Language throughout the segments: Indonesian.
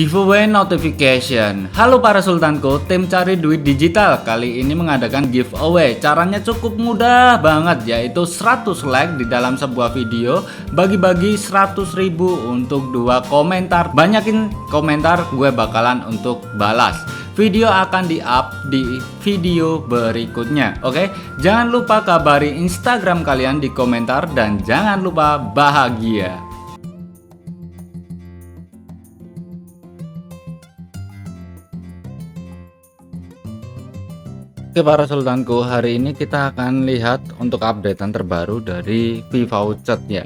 Giveaway notification. Halo para sultanku, tim cari duit digital kali ini mengadakan giveaway. Caranya cukup mudah banget, yaitu 100 like di dalam sebuah video, bagi-bagi 100.000 untuk 2 komentar. Banyakin komentar, gue bakalan untuk balas. Video akan di-up di video berikutnya. Oke, jangan lupa kabari Instagram kalian di komentar dan jangan lupa bahagia. Oke para sultanku, hari ini kita akan lihat untuk updatean terbaru dari voucher ya.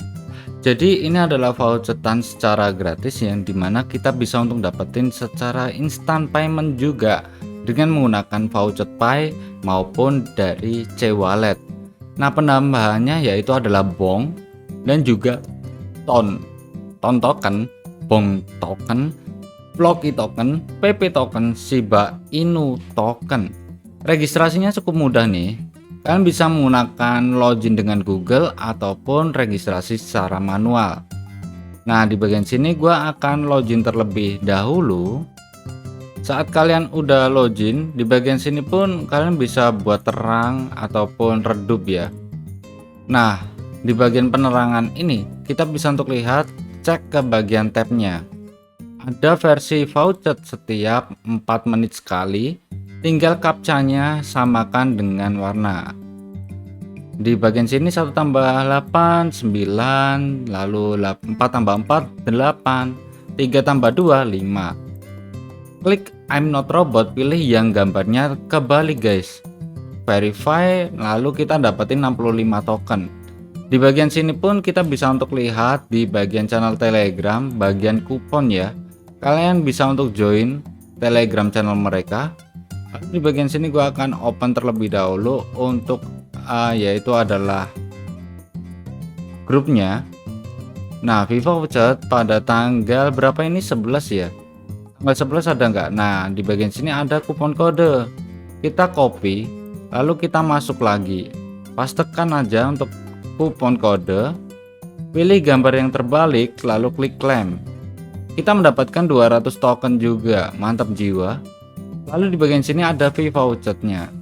Jadi ini adalah voucheran secara gratis yang dimana kita bisa untuk dapetin secara instant payment juga dengan menggunakan voucher Pi maupun dari C-Wallet. Nah penambahannya yaitu adalah Bong dan juga Ton token, Bong token, Floki token, PP token, Shiba Inu token. Registrasinya cukup mudah nih. Kalian bisa menggunakan login dengan Google ataupun registrasi secara manual. Nah, di bagian sini gua akan login terlebih dahulu. Saat kalian udah login, di bagian sini pun kalian bisa buat terang ataupun redup ya. Nah, di bagian penerangan ini kita bisa untuk lihat, cek ke bagian tabnya. Ada versi voucher setiap 4 menit sekali. Tinggal captcha-nya samakan dengan warna. Di bagian sini 1 tambah 8 9, lalu 4 tambah 4 8, 3 tambah 2 5. Klik I'm not robot, pilih yang gambarnya kebalik guys. Verify, lalu kita dapetin 65 token. Di bagian sini pun kita bisa untuk lihat di bagian channel Telegram, bagian kupon ya. Kalian bisa untuk join Telegram channel mereka. Di bagian sini gue akan open terlebih dahulu untuk yaitu adalah grupnya. Nah voucher pada tanggal berapa ini, 11 ya, tanggal 11 ada nggak? Nah di bagian sini ada kupon kode, kita copy lalu kita masuk lagi, pastekan aja untuk kupon kode, pilih gambar yang terbalik lalu klik claim. Kita mendapatkan 200 token juga, mantap jiwa. Lalu di bagian sini ada vouchernya.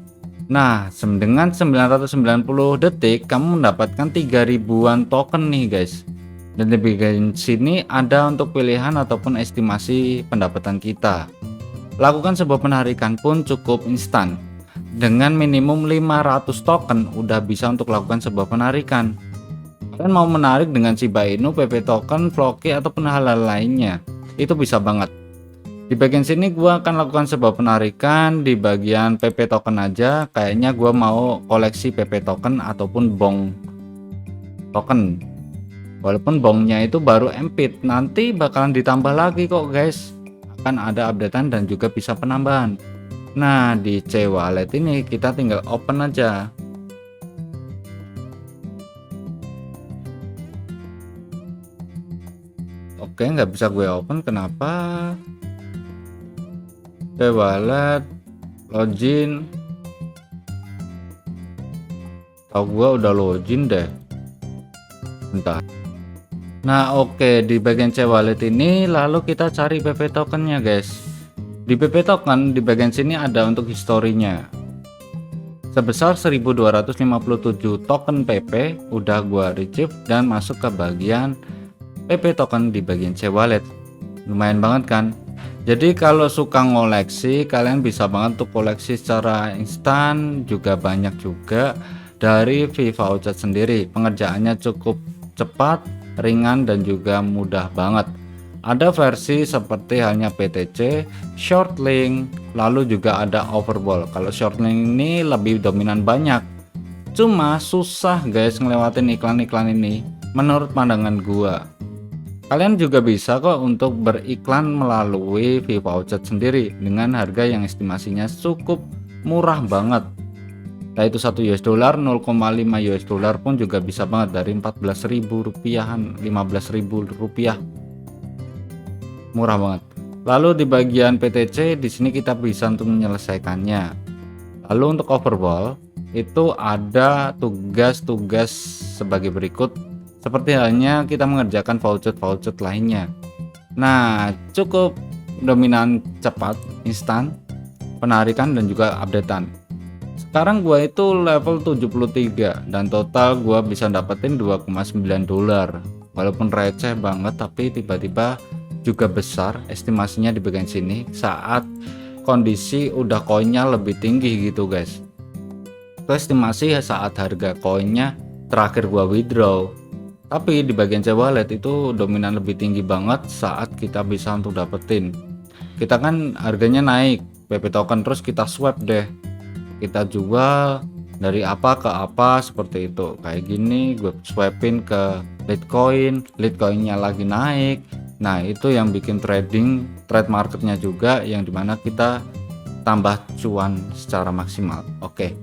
Nah, dengan 990 detik kamu mendapatkan 3000-an token nih guys. Dan di bagian sini ada untuk pilihan ataupun estimasi pendapatan kita. Lakukan sebuah penarikan pun cukup instan. Dengan minimum 500 token udah bisa untuk lakukan sebuah penarikan. Kalian mau menarik dengan Shiba Inu, PP token, Floki ataupun hal-hal lainnya, itu bisa banget. Di bagian sini gua akan lakukan sebuah penarikan di bagian PP token aja. Kayaknya gua mau koleksi PP token ataupun Bong token. Walaupun Bongnya itu baru empit, nanti bakalan ditambah lagi kok guys. Akan ada updatean dan juga bisa penambahan. Nah di C-Wallet ini kita tinggal open aja. Oke, nggak bisa gue open, kenapa? Wallet login, tau gua udah login deh, bentar. Nah oke, di bagian C-Wallet ini lalu kita cari PP tokennya guys. Di PP token di bagian sini ada untuk historinya sebesar 1257 token PP udah gua retrieve dan masuk ke bagian PP token di bagian C-Wallet. Lumayan banget kan. Jadi kalau suka ngoleksi, kalian bisa banget untuk koleksi secara instan, juga banyak juga dari voucher sendiri. Pengerjaannya cukup cepat, ringan dan juga mudah banget. Ada versi seperti halnya PTC, short link, lalu juga ada overball. Kalau short link ini lebih dominan banyak. Cuma susah guys ngelewatin iklan-iklan ini menurut pandangan gua. Kalian juga bisa kok untuk beriklan melalui voucher sendiri dengan harga yang estimasinya cukup murah banget. Nah itu $1 0,5 US dollar pun juga bisa banget dari 14.000 rupiahan, 15.000 rupiah. Murah banget. Lalu di bagian PTC di sini kita bisa untuk menyelesaikannya. Lalu untuk overball itu ada tugas-tugas sebagai berikut. Seperti halnya kita mengerjakan voucher lainnya. Nah cukup dominan cepat, instan, penarikan dan juga updatean. Sekarang gua itu level 73 dan total gua bisa dapetin 2,9 dolar. Walaupun receh banget tapi tiba-tiba juga besar estimasinya di bagian sini saat kondisi udah koinnya lebih tinggi gitu guys. Itu estimasi saat harga koinnya terakhir gua withdraw. Tapi di bagian e-wallet itu dominan lebih tinggi banget saat kita bisa untuk dapetin. Kita kan harganya naik PP token terus kita swap deh. Kita jual dari apa ke apa seperti itu. Kayak gini gue swapin ke Litecoinnya lagi naik. Nah, itu yang bikin trade marketnya juga yang dimana kita tambah cuan secara maksimal. Oke.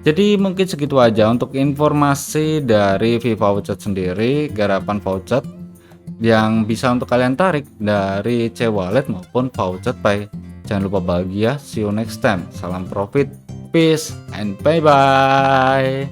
Jadi mungkin segitu aja untuk informasi dari VivaVouchet sendiri, garapan voucher yang bisa untuk kalian tarik dari C-Wallet maupun Vouchet Pay. Jangan lupa bahagia, see you next time. Salam profit, peace, and bye-bye.